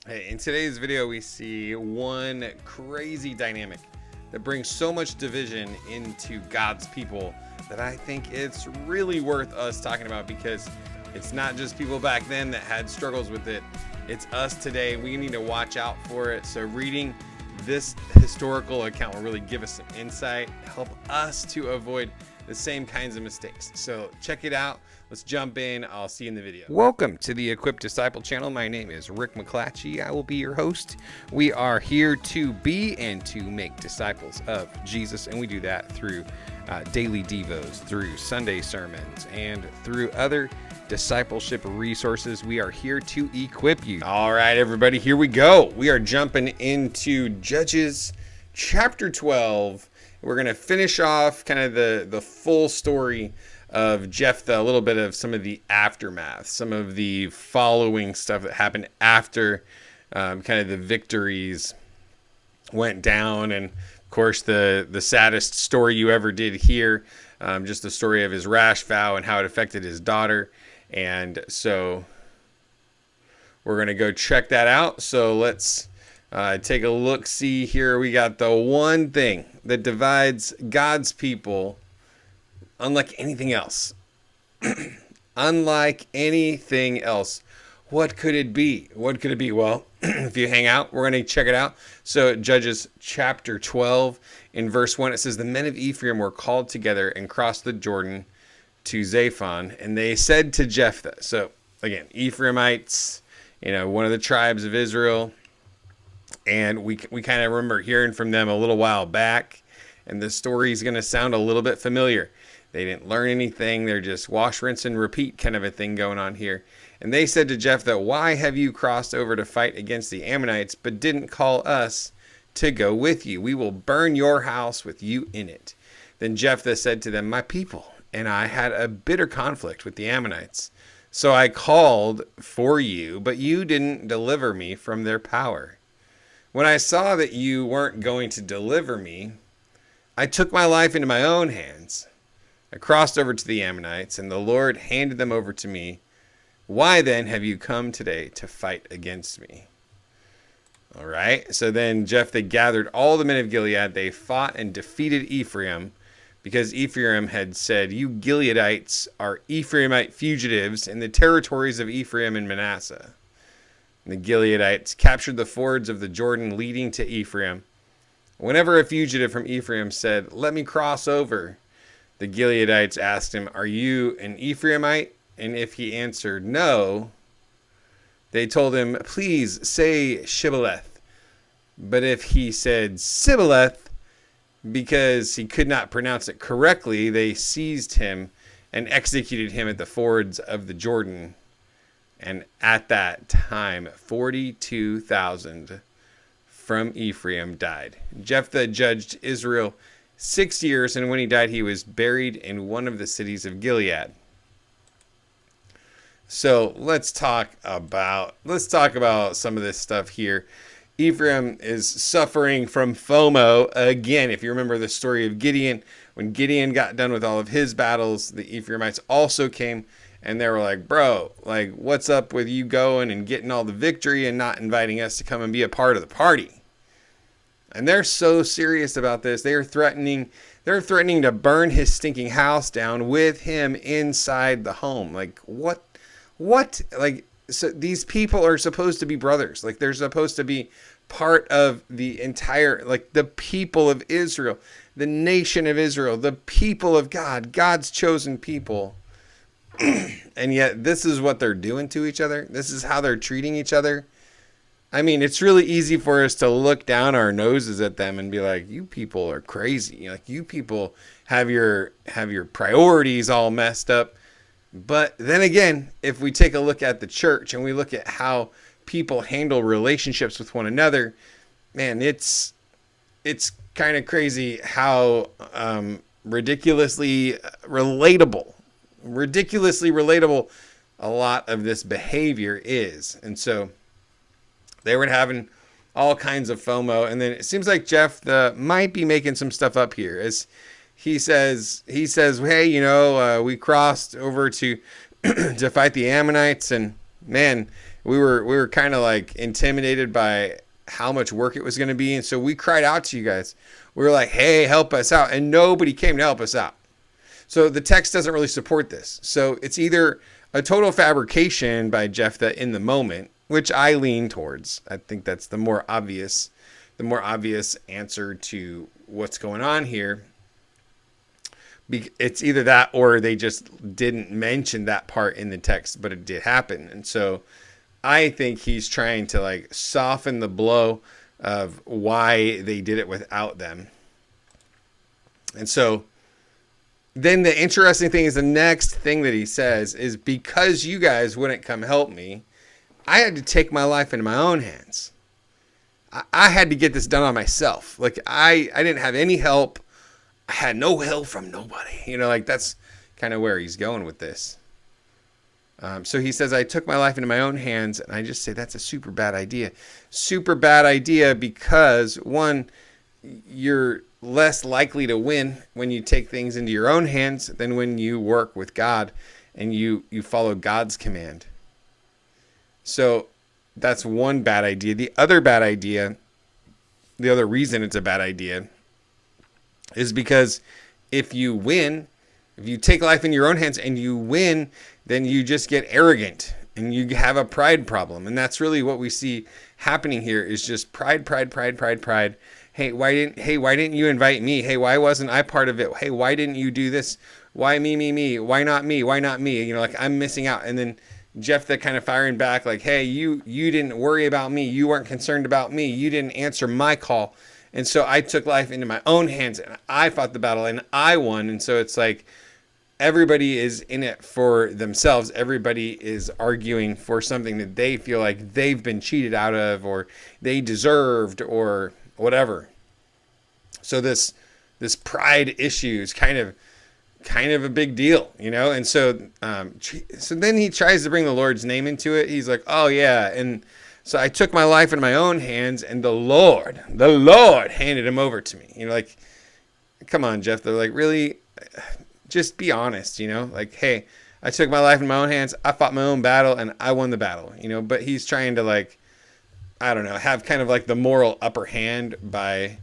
Hey, in today's video, we see one crazy dynamic that brings so much division into God's people that I think it's really worth us talking about, because it's not just people back then that had struggles with it. It's us today. We need to watch out for it. So reading this historical account will really give us some insight, help us to avoid the same kinds of mistakes. So check it out. Let's jump in. I'll see you in the video. Welcome to the Equipped Disciple channel. My name is Rick McClatchey. I will be your host. We are here to be and to make disciples of Jesus, and we do that through daily devos, through Sunday sermons, and through other discipleship resources. We are here to equip you. All right, everybody, here we go. We are jumping into Judges chapter 12. We're going to finish off kind of the full story of Jephthah, a little bit of some of the aftermath, some of the following stuff that happened after kind of the victories went down. And of course, the saddest story you ever did hear, just the story of his rash vow and how it affected his daughter. And so we're going to go check that out. So let's take a look. See here, we got the one thing that divides God's people unlike anything else. Unlike anything else. What could it be? What could it be? Well, if you hang out, we're going to check it out. So Judges chapter 12, in verse 1, it says, "The men of Ephraim were called together and crossed the Jordan to Zaphon, and they said to Jephthah." So again, Ephraimites, one of the tribes of Israel. And we kind of remember hearing from them a little while back, and the story is going to sound a little bit familiar. They didn't learn anything. They're just wash, rinse, and repeat kind of a thing going on here. And they said to Jephthah, "Why have you crossed over to fight against the Ammonites, but didn't call us to go with you? We will burn your house with you in it." Then Jephthah said to them, "My people and I had a bitter conflict with the Ammonites. So I called for you, but you didn't deliver me from their power. When I saw that you weren't going to deliver me, I took my life into my own hands. I crossed over to the Ammonites, and the Lord handed them over to me. Why then have you come today to fight against me?" All right. So then Jephthah gathered all the men of Gilead. They fought and defeated Ephraim, because Ephraim had said, "You Gileadites are Ephraimite fugitives in the territories of Ephraim and Manasseh." And the Gileadites captured the fords of the Jordan leading to Ephraim. Whenever a fugitive from Ephraim said, "Let me cross over," the Gileadites asked him, "Are you an Ephraimite?" And if he answered no, they told him, "Please say Shibboleth." But if he said Sibboleth, because he could not pronounce it correctly, they seized him and executed him at the fords of the Jordan. And at that time, 42,000 from Ephraim died. Jephthah judged Israel 6 years, and when he died, he was buried in one of the cities of Gilead. So let's talk about some of this stuff here. Ephraim is suffering from FOMO again. If you remember the story of Gideon, when Gideon got done with all of his battles, the Ephraimites also came, and they were like, "Bro, like, what's up with you going and getting all the victory and not inviting us to come and be a part of the party?" And they're so serious about this. They're threatening to burn his stinking house down with him inside the home. Like, what? Like, so these people are supposed to be brothers. Like, they're supposed to be part of the entire, like, the people of Israel, the nation of Israel, the people of God, God's chosen people. And yet this is what they're doing to each other. This is how they're treating each other. I mean, it's really easy for us to look down our noses at them and be like, "You people are crazy. Like, you people have your priorities all messed up." But then again, if we take a look at the church and we look at how people handle relationships with one another, man, it's kind of crazy how ridiculously relatable a lot of this behavior is. And so they were having all kinds of FOMO. And then it seems like Jephthah might be making some stuff up here, as he says, "Hey, we crossed over to to fight the Ammonites, and man, we were kind of like intimidated by how much work it was going to be. And so we cried out to you guys. We were like, hey, help us out. And nobody came to help us out. So the text doesn't really support this. So it's either a total fabrication by Jephthah in the moment, which I lean towards. I think that's the more obvious answer to what's going on here. It's either that or they just didn't mention that part in the text, but it did happen. And so I think he's trying to like soften the blow of why they did it without them. And so then the interesting thing is the next thing that he says is, because you guys wouldn't come help me, I had to take my life into my own hands. I had to get this done on myself. Like I didn't have any help. I had no help from nobody. You know, like that's kind of where he's going with this. So he says, I took my life into my own hands, and I just say that's a super bad idea. Super bad idea because, one, you're less likely to win when you take things into your own hands than when you work with God and you follow God's command. So that's one bad idea. The other reason it's a bad idea is because if you take life in your own hands and you win, then you just get arrogant and you have a pride problem. And that's really what we see happening here is just pride. Hey, why didn't you invite me? Hey, why wasn't I part of it? Hey, why didn't you do this? Why me? Why not me? Why not me? You know, like I'm missing out. And then Jephthah kind of firing back like, hey, you didn't worry about me. You weren't concerned about me. You didn't answer my call. And so I took life into my own hands and I fought the battle and I won. And so it's like everybody is in it for themselves. Everybody is arguing for something that they feel like they've been cheated out of or they deserved or whatever. So this pride issue is kind of a big deal, you know? And so then he tries to bring the Lord's name into it. He's like, oh yeah. And so I took my life in my own hands and the Lord handed him over to me. You know, like, come on, Jeff. They're like, really, just be honest, you know, like, hey, I took my life in my own hands. I fought my own battle and I won the battle, you know, but he's trying to like, I don't know, have kind of like the moral upper hand by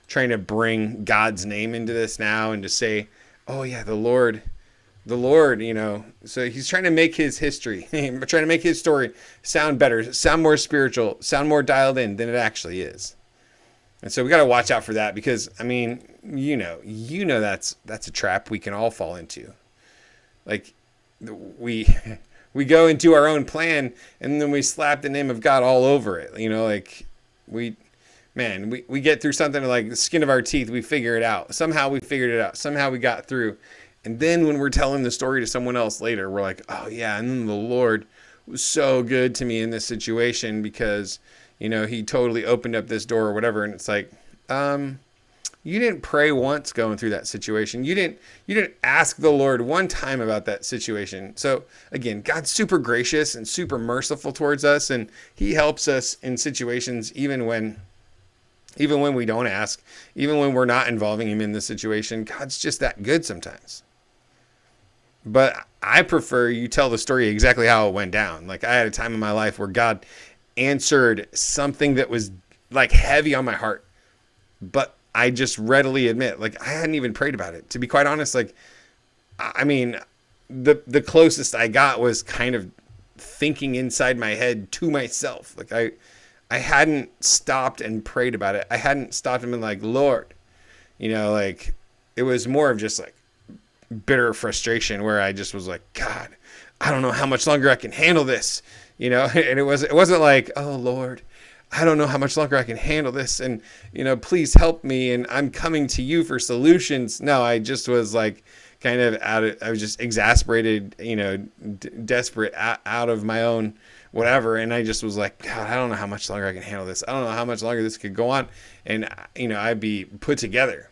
trying to bring God's name into this now and to say, oh yeah, the Lord, you know, so he's trying to make his history, trying to make his story sound better, sound more spiritual, sound more dialed in than it actually is. And so we got to watch out for that because, I mean, you know, that's a trap we can all fall into. Like we go into our own plan and then we slap the name of God all over it. You know, like we get through something like the skin of our teeth. We figure it out. Somehow we figured it out. Somehow we got through. And then when we're telling the story to someone else later, we're like, oh yeah. And then the Lord was so good to me in this situation because, you know, he totally opened up this door or whatever. And it's like, you didn't pray once going through that situation. You didn't ask the Lord one time about that situation. So again, God's super gracious and super merciful towards us. And he helps us in situations, even when we don't ask, even when we're not involving him in the situation. God's just that good sometimes. But I prefer you tell the story exactly how it went down. Like I had a time in my life where God answered something that was like heavy on my heart, but I just readily admit, like I hadn't even prayed about it. To be quite honest, like, I mean, the closest I got was kind of thinking inside my head to myself. Like I hadn't stopped and prayed about it. I hadn't stopped and been like, Lord, you know, like it was more of just like bitter frustration where I just was like, God, I don't know how much longer I can handle this, you know? And it wasn't like, oh Lord, I don't know how much longer I can handle this. And, you know, please help me. And I'm coming to you for solutions. No, I just was like kind of I was just exasperated, you know, desperate out of my own whatever. And I just was like, God, I don't know how much longer I can handle this. I don't know how much longer this could go on. And, you know, I'd be put together.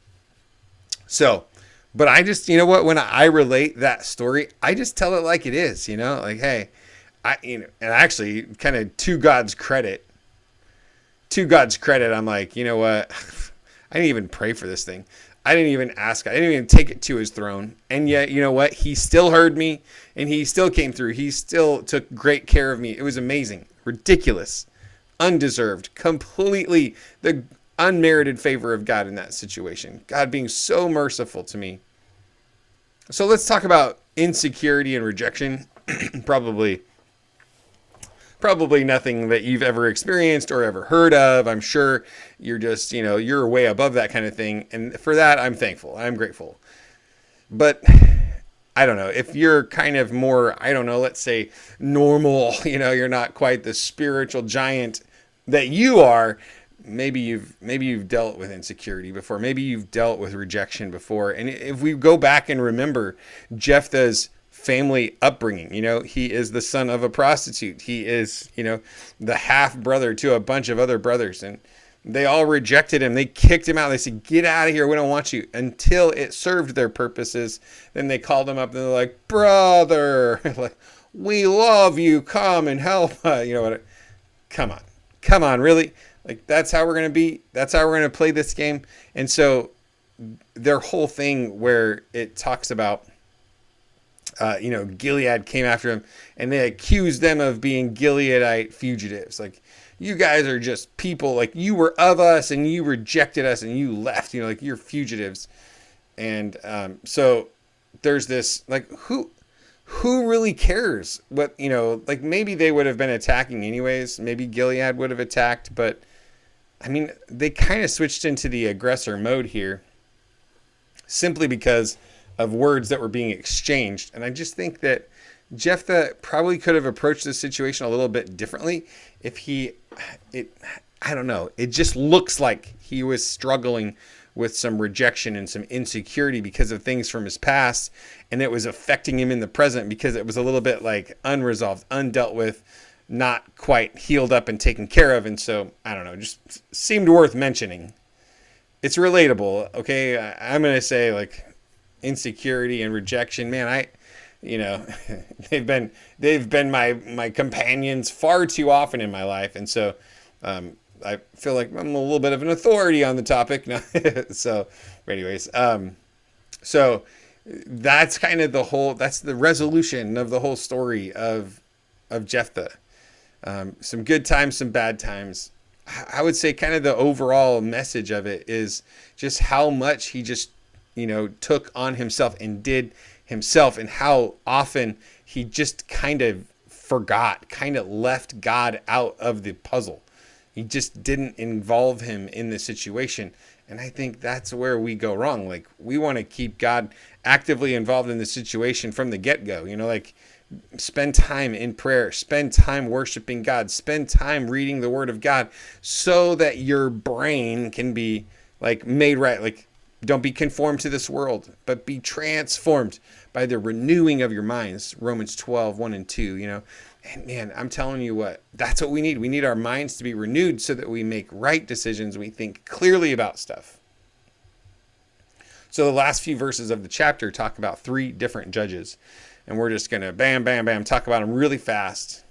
So, but I just, you know what, when I relate that story, I just tell it like it is, you know, like, hey, and actually kind of to God's credit, I'm like, you know what, I didn't even pray for this thing. I didn't even ask. I didn't even take it to his throne. And yet, you know what, he still heard me and he still came through. He still took great care of me. It was amazing. Ridiculous. Undeserved. Completely the unmerited favor of God in that situation. God being so merciful to me. So let's talk about insecurity and rejection. Probably nothing that you've ever experienced or ever heard of. I'm sure you're just, you're way above that kind of thing. And for that, I'm thankful. I'm grateful. But I don't know, if you're kind of more, let's say normal, you're not quite the spiritual giant that you are. Maybe you've dealt with insecurity before. Maybe you've dealt with rejection before. And if we go back and remember Jephthah's family upbringing, he is the son of a prostitute. He is, the half brother to a bunch of other brothers, and they all rejected him. They kicked him out. They said, "Get out of here. We don't want you," until it served their purposes. Then they called him up and they're like, "Brother, like, we love you. Come and help." What? Come on, really? Like, that's how we're going to be. That's how we're going to play this game. And so their whole thing where it talks about, Gilead came after him and they accused them of being Gileadite fugitives. Like, you guys are just people, like, you were of us and you rejected us and you left, like, you're fugitives. And so there's this, like, who really cares what, like, maybe they would have been attacking anyways. Maybe Gilead would have attacked, but I mean, they kind of switched into the aggressor mode here simply because of words that were being exchanged. And I just think that Jephthah probably could have approached this situation a little bit differently if I don't know. It just looks like he was struggling with some rejection and some insecurity because of things from his past. And it was affecting him in the present because it was a little bit like unresolved, undealt with, not quite healed up and taken care of. And so, I don't know, just seemed worth mentioning. It's relatable. Okay. I'm going to say, like, insecurity and rejection, man, they've been my companions far too often in my life. And so, I feel like I'm a little bit of an authority on the topic. So anyways, so that's kind of that's the resolution of the whole story of Jephthah. Some good times, some bad times. I would say kind of the overall message of it is just how much he just, took on himself and did himself, and how often he just kind of forgot, kind of left God out of the puzzle. He just didn't involve him in the situation. And I think that's where we go wrong. Like, we want to keep God actively involved in the situation from the get-go, like, spend time in prayer, spend time worshiping God, spend time reading the Word of God so that your brain can be, like, made right. Like, don't be conformed to this world, but be transformed by the renewing of your minds. Romans 12, 1 and 2, And man, I'm telling you what, that's what we need. We need our minds to be renewed so that we make right decisions. We think clearly about stuff. So the last few verses of the chapter talk about 3 different judges. And we're just going to bam, bam, bam, talk about them really fast.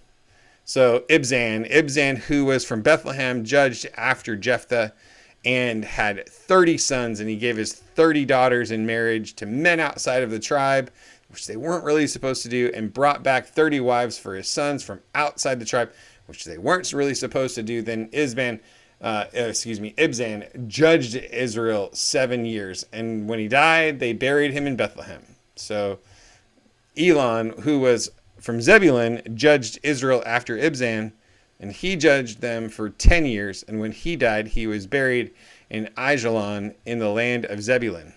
So Ibzan, who was from Bethlehem, judged after Jephthah and had 30 sons. And he gave his 30 daughters in marriage to men outside of the tribe, which they weren't really supposed to do, and brought back 30 wives for his sons from outside the tribe, which they weren't really supposed to do. Then Ibzan judged Israel 7 years. And when he died, they buried him in Bethlehem. So Elon, who was from Zebulun, judged Israel after Ibzan, and he judged them for 10 years. And when he died, he was buried in Aijalon in the land of Zebulun.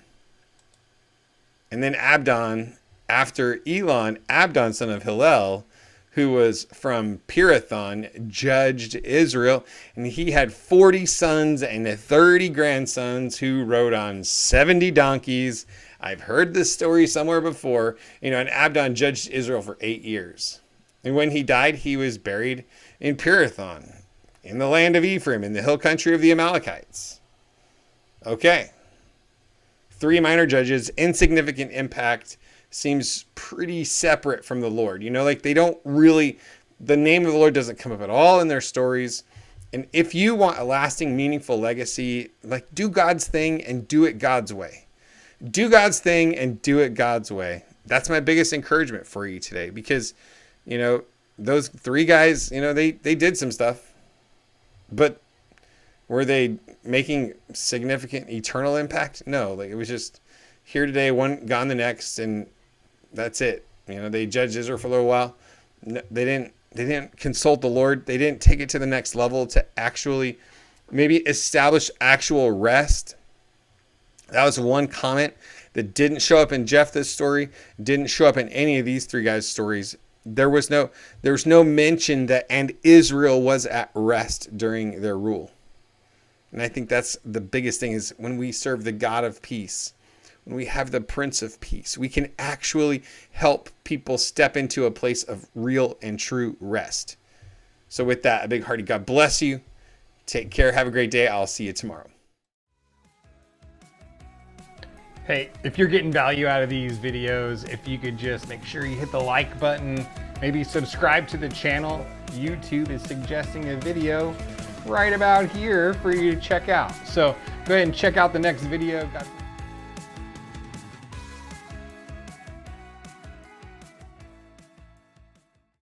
And then Abdon, after Elon, Abdon, son of Hillel, who was from Pirathon, judged Israel. And he had 40 sons and 30 grandsons who rode on 70 donkeys. I've heard this story somewhere before. And Abdon judged Israel for 8 years. And when he died, he was buried in Pirathon, in the land of Ephraim, in the hill country of the Amalekites. Okay. 3 minor judges, insignificant impact, seems pretty separate from the Lord. They don't really, the name of the Lord doesn't come up at all in their stories. And if you want a lasting, meaningful legacy, like, do God's thing and do it God's way. Do God's thing and do it God's way. That's my biggest encouragement for you today, because, those three guys, they did some stuff, but were they making significant eternal impact? No, like it was just here today, one gone the next, and that's it. They judged Israel for a little while. They didn't consult the Lord. They didn't take it to the next level to actually maybe establish actual rest. That was one comment that didn't show up in Jephthah's story, didn't show up in any of these three guys' stories. There was no mention that and Israel was at rest during their rule. And I think that's the biggest thing, is when we serve the God of peace, when we have the Prince of Peace, we can actually help people step into a place of real and true rest. So with that, a big hearty God bless you. Take care. Have a great day. I'll see you tomorrow. Hey, if you're getting value out of these videos, if you could just make sure you hit the like button, maybe subscribe to the channel. YouTube is suggesting a video right about here for you to check out. So go ahead and check out the next video.